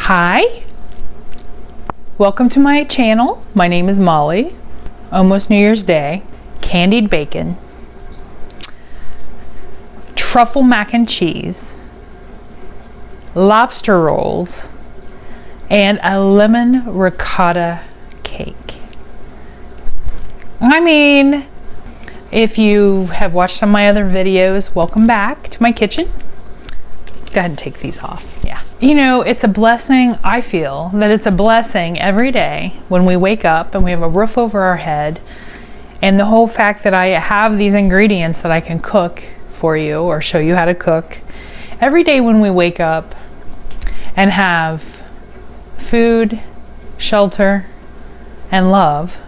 Hi, welcome to my channel. My name is Molly. Almost New Year's Day. Candied bacon, truffle mac and cheese, lobster rolls, and a lemon ricotta cake. I mean, if you have watched some of my other videos, welcome back to my kitchen. Go ahead and take these off. Yeah. You know, it's a blessing. I feel that it's a blessing every day when we wake up and we have a roof over our head, and the whole fact that I have these ingredients that I can cook for you or show you how to cook. Every day when we wake up and have food, shelter, and love,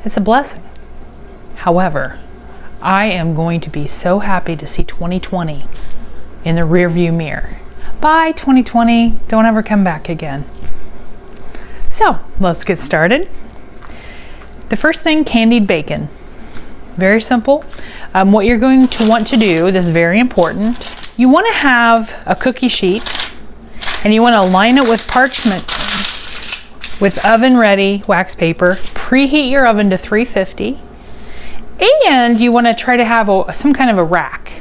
it's a blessing. However, I am going to be so happy to see 2020 in the rearview mirror. Bye 2020, don't ever come back again. So let's get started. The first thing, candied bacon. Very simple. What you're going to want to do, this is very important, you want to have a cookie sheet and you want to line it with parchment with oven ready wax paper. Preheat your oven to 350, and you want to try to have some kind of a rack.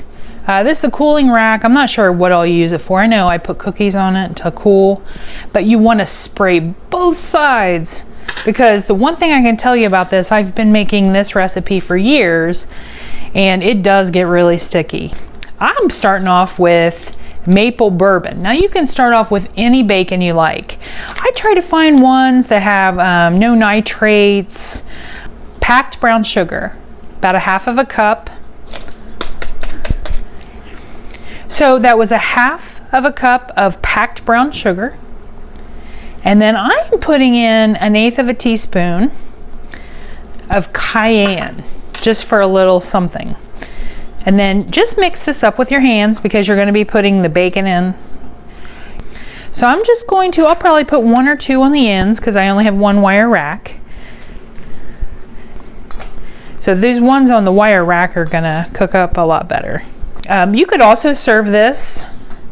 This is a cooling rack. I'm not sure what I'll use it for. I know I put cookies on it to cool, but you want to spray both sides, because the one thing I can tell you about this, I've been making this recipe for years and it does get really sticky. I'm starting off with maple bourbon. Now you can start off with any bacon you like. I try to find ones that have no nitrates, packed brown sugar, about a half of a cup. So that was a half of a cup of packed brown sugar. And then I'm putting in 1/8 of a teaspoon of cayenne, just for a little something. And then just mix this up with your hands because you're going to be putting the bacon in. So I'm just going to, I'll probably put 1 or 2 on the ends because I only have 1 wire rack. So these ones on the wire rack are going to cook up a lot better. You could also serve this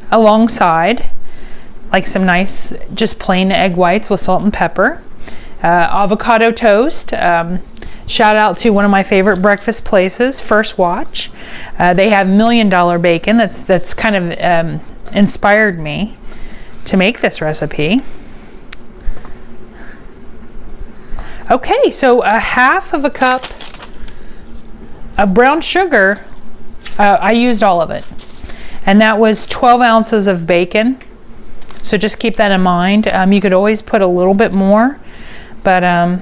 alongside like some nice just plain egg whites with salt and pepper, avocado toast. Shout out to one of my favorite breakfast places, First Watch. They have $1 Million bacon. That's kind of inspired me to make this recipe. Okay, so a half of a cup of brown sugar. I used all of it, and that was 12 ounces of bacon. So just keep that in mind. You could always put a little bit more, but I'm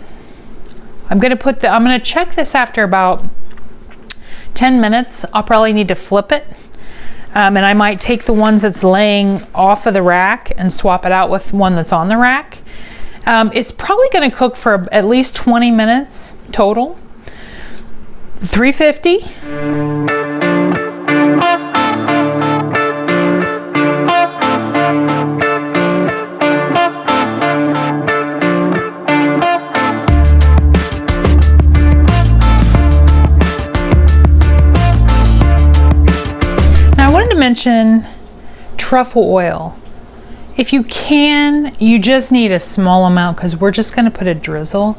going to check this after about 10 minutes. I'll probably need to flip it, and I might take the ones that's laying off of the rack and swap it out with one that's on the rack. It's probably going to cook for at least 20 minutes total. 350. Mention truffle oil. If you can, you just need a small amount because we're just going to put a drizzle.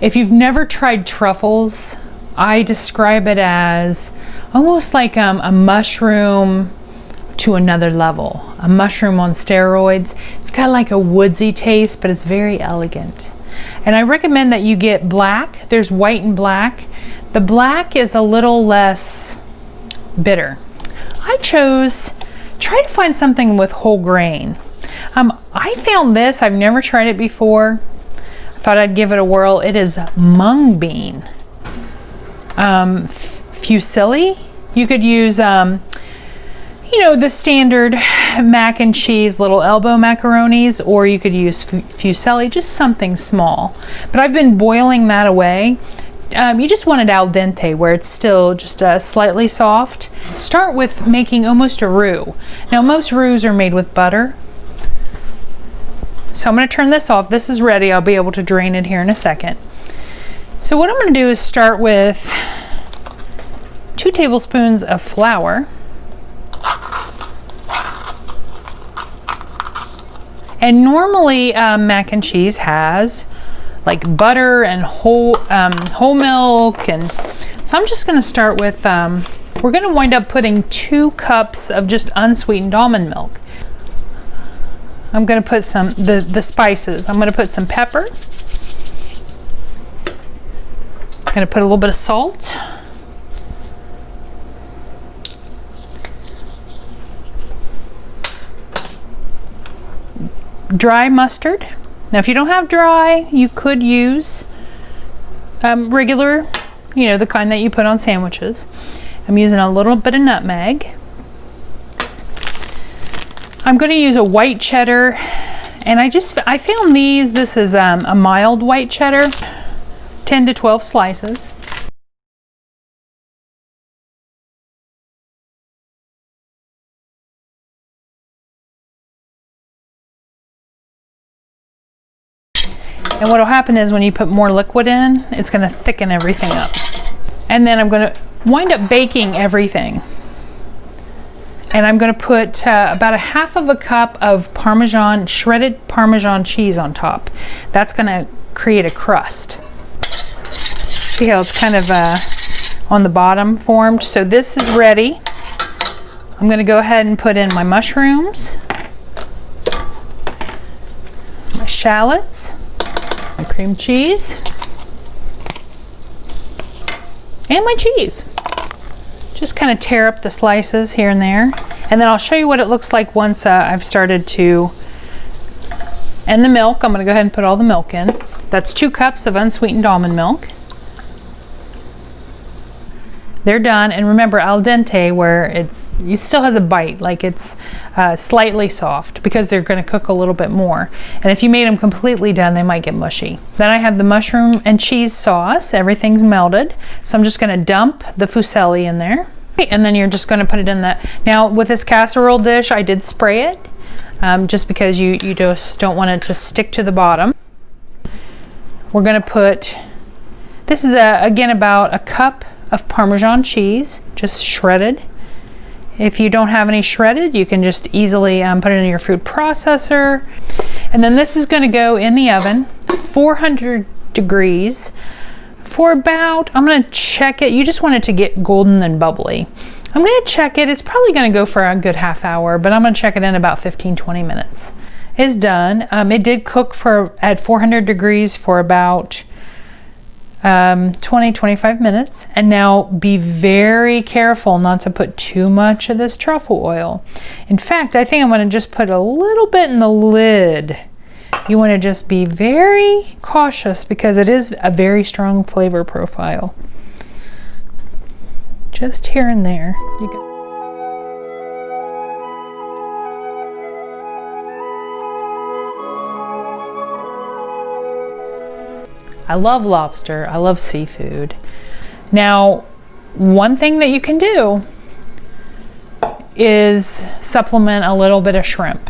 If you've never tried truffles, I describe it as almost like a mushroom to another level, a mushroom on steroids. It's got like a woodsy taste, but it's very elegant. And I recommend that you get black. There's white and black. The black is a little less bitter. I try to find something with whole grain. I found this, I've never tried it before. I thought I'd give it a whirl. It is mung bean. Fusilli. You could use, you know, the standard mac and cheese little elbow macaronis, or you could use fusilli, just something small. But I've been boiling that away. You just want it al dente, where it's still just slightly soft. Start with making almost a roux. Now most roux are made with butter. So I'm going to turn this off. This is ready. I'll be able to drain it here in a second. So what I'm going to do is start with 2 tablespoons of flour. And normally mac and cheese has like butter and whole milk, and so I'm just going to start with, we're going to wind up putting 2 cups of just unsweetened almond milk. I'm going to put some, the spices. I'm going to put some pepper. I'm going to put a little bit of salt. Dry mustard. Now if you don't have dry, you could use regular, you know, the kind that you put on sandwiches. I'm using a little bit of nutmeg. I'm going to use a white cheddar, and I found this is a mild white cheddar, 10 to 12 slices. And what will happen is when you put more liquid in, it's going to thicken everything up. And then I'm going to wind up baking everything. And I'm going to put about a half of a cup of Parmesan, shredded Parmesan cheese on top. That's going to create a crust. See how it's kind of on the bottom formed? So this is ready. I'm going to go ahead and put in my mushrooms, my shallots, my cream cheese, and my cheese. Just kind of tear up the slices here and there, and then I'll show you what it looks like once I've started to. And the milk, I'm going to go ahead and put all the milk in. That's 2 cups of unsweetened almond milk. They're done, and remember al dente, where it still has a bite, like it's slightly soft, because they're going to cook a little bit more. And if you made them completely done, they might get mushy. Then I have the mushroom and cheese sauce. Everything's melted, so I'm just going to dump the fusilli in there, and then you're just going to put it in that. Now with this casserole dish, I did spray it, just because you just don't want it to stick to the bottom. We're going to put, this is again about a cup of Parmesan cheese, just shredded. If you don't have any shredded, you can just easily put it in your food processor. And then this is going to go in the oven, 400 degrees, for about, I'm going to check it, you just want it to get golden and bubbly. I'm going to check it, it's probably going to go for a good half hour, but I'm going to check it in about 15-20 minutes. It's done. It did cook at 400 degrees for about 20-25 minutes. And now be very careful not to put too much of this truffle oil. In fact, I think I'm going to just put a little bit in the lid. You want to just be very cautious because it is a very strong flavor profile. Just here and there. You can I love lobster, I love seafood. Now, one thing that you can do is supplement a little bit of shrimp.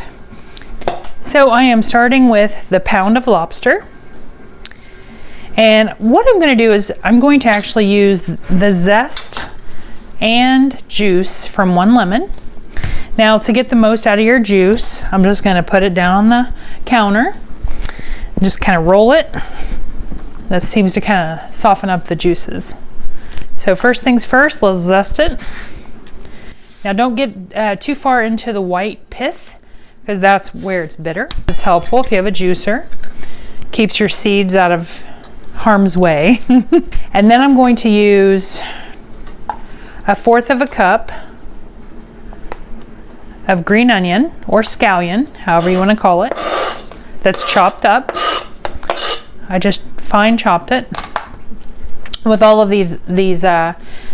So I am starting with the pound of lobster. And what I'm going to do is I'm going to actually use the zest and juice from 1 lemon. Now to get the most out of your juice, I'm just going to put it down on the counter and just kind of roll it. That seems to kind of soften up the juices. So first things first, let's zest it. Now don't get too far into the white pith, because that's where it's bitter. It's helpful if you have a juicer. Keeps your seeds out of harm's way. And then I'm going to use 1/4 of a cup of green onion, or scallion, however you want to call it, that's chopped up. I just fine chopped it. With all of these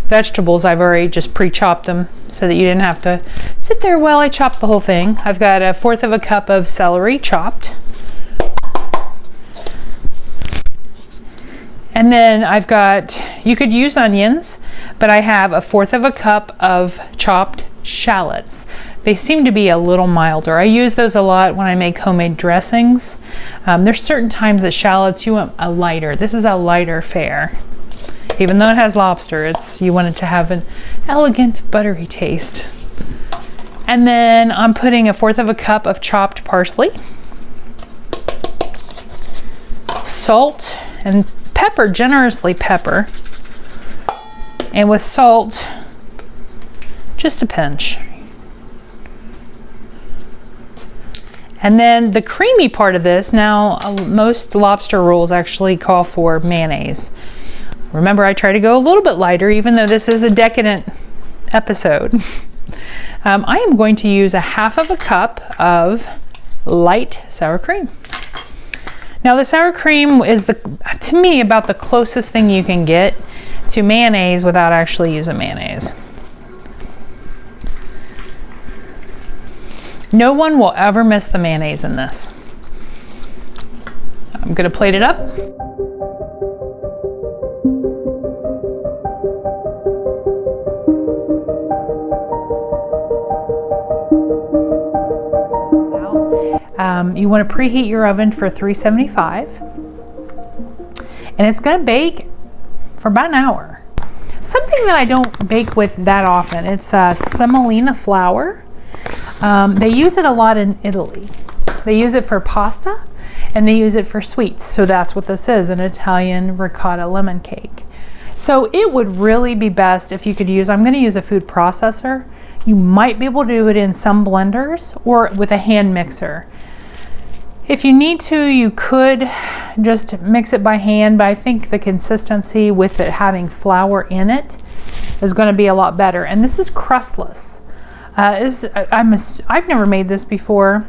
vegetables, I've already just pre-chopped them so that you didn't have to sit there while I chopped the whole thing. I've got 1/4 of a cup of celery chopped. And then I've got, you could use onions, but I have 1/4 of a cup of chopped shallots. They seem to be a little milder. I use those a lot when I make homemade dressings. There's certain times that shallots you want a lighter. This is a lighter fare. Even though it has lobster, you want it to have an elegant buttery taste. And then I'm putting 1/4 of a cup of chopped parsley. salt and pepper, generously pepper. And with salt, just a pinch. And then the creamy part of this, now most lobster rolls actually call for mayonnaise. Remember, I try to go a little bit lighter, even though this is a decadent episode. I am going to use 1/2 cup of light sour cream. Now the sour cream is, to me, about the closest thing you can get to mayonnaise without actually using mayonnaise. No one will ever miss the mayonnaise in this. I'm gonna plate it up. You want to preheat your oven for 375, and it's going to bake for about an hour. Something that I don't bake with that often, it's semolina flour. They use it a lot in Italy. They use it for pasta and they use it for sweets. So that's what this is, an Italian ricotta lemon cake. So it would really be best if you could use, I'm going to use a food processor. You might be able to do it in some blenders or with a hand mixer. If you need to, you could just mix it by hand, but I think the consistency with it having flour in it is going to be a lot better. And this is crustless. I've never made this before.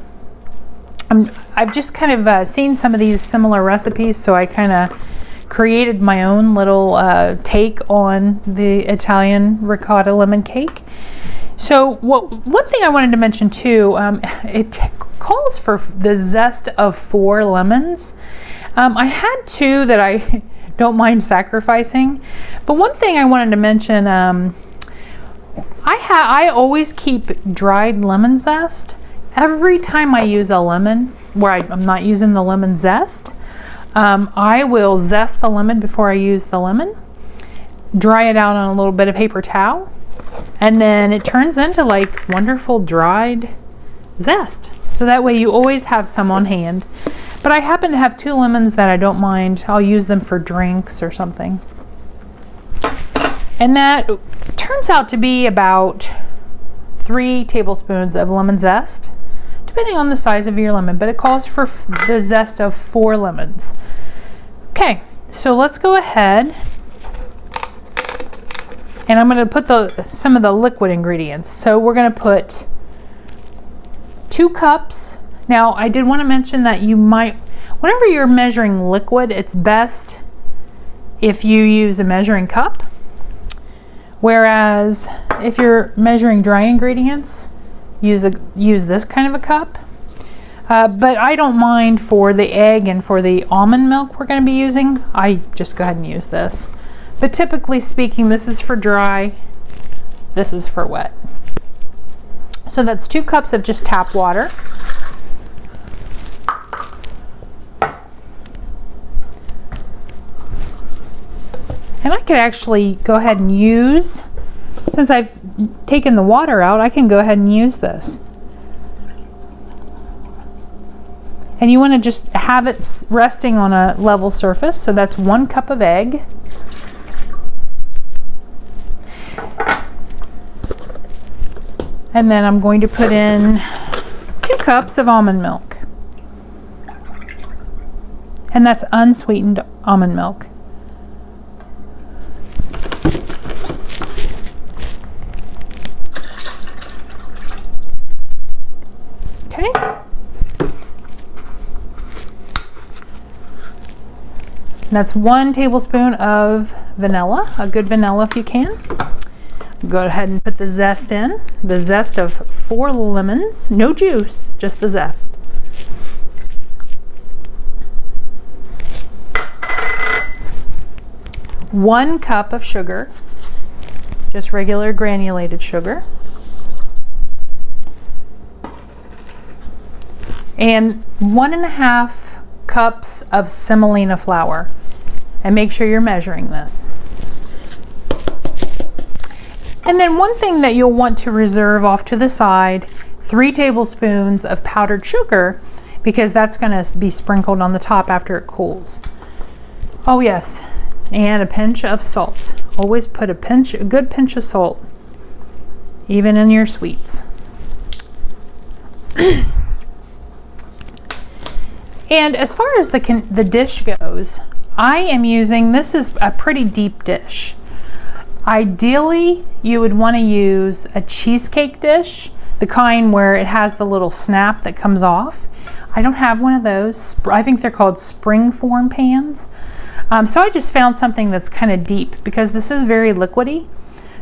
I've just kind of seen some of these similar recipes, so I kind of created my own little take on the Italian ricotta lemon cake. So one thing I wanted to mention too, it calls for the zest of 4 lemons. I had 2 that I don't mind sacrificing, but one thing I wanted to mention, I always keep dried lemon zest. Every time I use a lemon, where I'm not using the lemon zest, I will zest the lemon before I use the lemon, dry it out on a little bit of paper towel, and then it turns into like wonderful dried zest. So that way you always have some on hand. But I happen to have 2 lemons that I don't mind. I'll use them for drinks or something. And that turns out to be about 3 tablespoons of lemon zest, depending on the size of your lemon, but it calls for the zest of 4 lemons. Okay, so let's go ahead and I'm going to put some of the liquid ingredients. So we're going to put 2 cups. Now I did want to mention that you might, whenever you're measuring liquid, it's best if you use a measuring cup. Whereas if you're measuring dry ingredients, use this kind of a cup. But I don't mind for the egg and for the almond milk we're going to be using. I just go ahead and use this. But typically speaking, this is for dry, this is for wet. So that's 2 cups of just tap water. And I could actually go ahead and use, since I've taken the water out, I can go ahead and use this. And you want to just have it resting on a level surface. So that's 1 cup of egg. And then I'm going to put in 2 cups of almond milk. And that's unsweetened almond milk. Okay. That's 1 tablespoon of vanilla, a good vanilla if you can. Go ahead and put the zest in. The zest of 4 lemons, no juice, just the zest. One cup of sugar, just regular granulated sugar. And 1.5 cups of semolina flour. And make sure you're measuring this. And then one thing that you'll want to reserve off to the side, 3 tablespoons of powdered sugar, because that's going to be sprinkled on the top after it cools. Oh yes, and a pinch of salt. Always put a good pinch of salt, even in your sweets. And as far as the dish goes, I am using, this is a pretty deep dish. Ideally, you would want to use a cheesecake dish, the kind where it has the little snap that comes off. I don't have one of those. I think they're called springform pans. So I just found something that's kind of deep because this is very liquidy.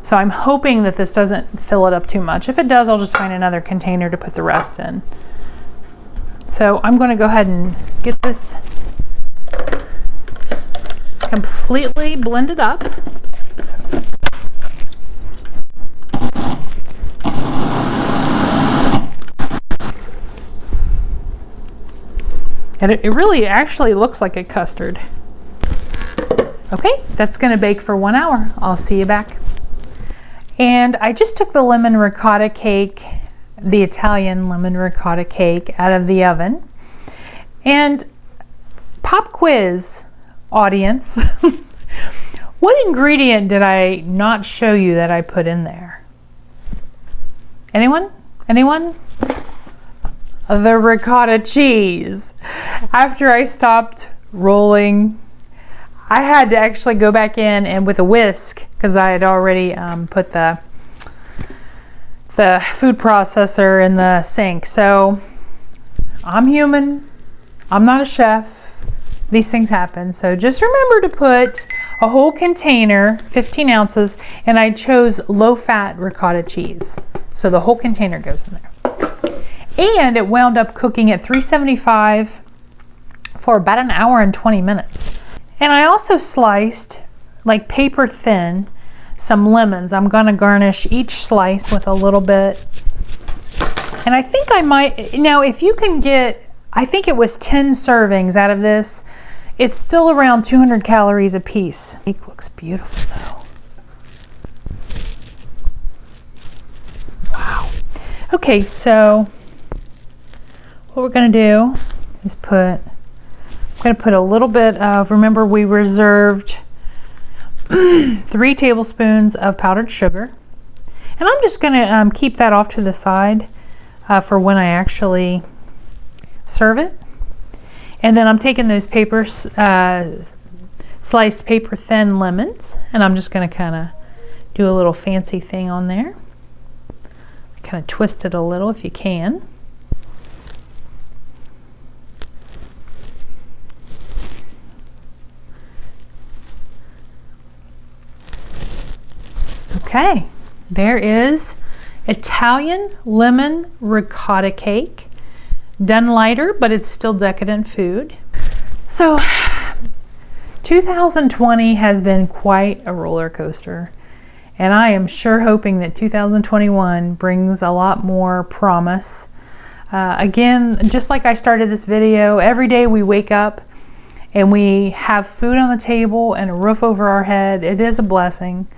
So I'm hoping that this doesn't fill it up too much. If it does, I'll just find another container to put the rest in. So I'm going to go ahead and get this completely blended up. And it really actually looks like a custard. Okay, that's going to bake for 1 hour. I'll see you back. And I just took the lemon ricotta cake, the Italian lemon ricotta cake, out of the oven. And pop quiz, audience. What ingredient did I not show you that I put in there? Anyone? Anyone? The ricotta cheese. After I stopped rolling, I had to actually go back in and with a whisk, because I had already put the food processor in the sink. So I'm human. I'm not a chef. These things happen. So just remember to put a whole container, 15 ounces, and I chose low-fat ricotta cheese. So the whole container goes in there. And it wound up cooking at 375 for about 1 hour and 20 minutes. And I also sliced, like paper thin, some lemons. I'm gonna garnish each slice with a little bit. And I think I might, now if you can get, I think it was 10 servings out of this, it's still around 200 calories a piece. It looks beautiful though. Wow. Okay, so what we're gonna do is I'm gonna put a little bit of, remember we reserved 3 tablespoons of powdered sugar. And I'm just gonna keep that off to the side for when I actually serve it. And then I'm taking those sliced paper thin lemons, and I'm just gonna kinda do a little fancy thing on there. Kind of twist it a little if you can. Okay, there is Italian lemon ricotta cake. Done lighter, but it's still decadent food. So 2020 has been quite a roller coaster. And I am sure hoping that 2021 brings a lot more promise. Again, just like I started this video, every day we wake up and we have food on the table and a roof over our head. It is a blessing.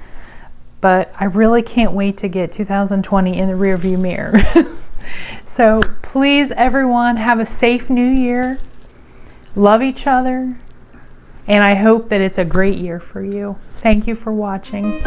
But I really can't wait to get 2020 in the rearview mirror. So please, everyone, have a safe new year. Love each other. And I hope that it's a great year for you. Thank you for watching.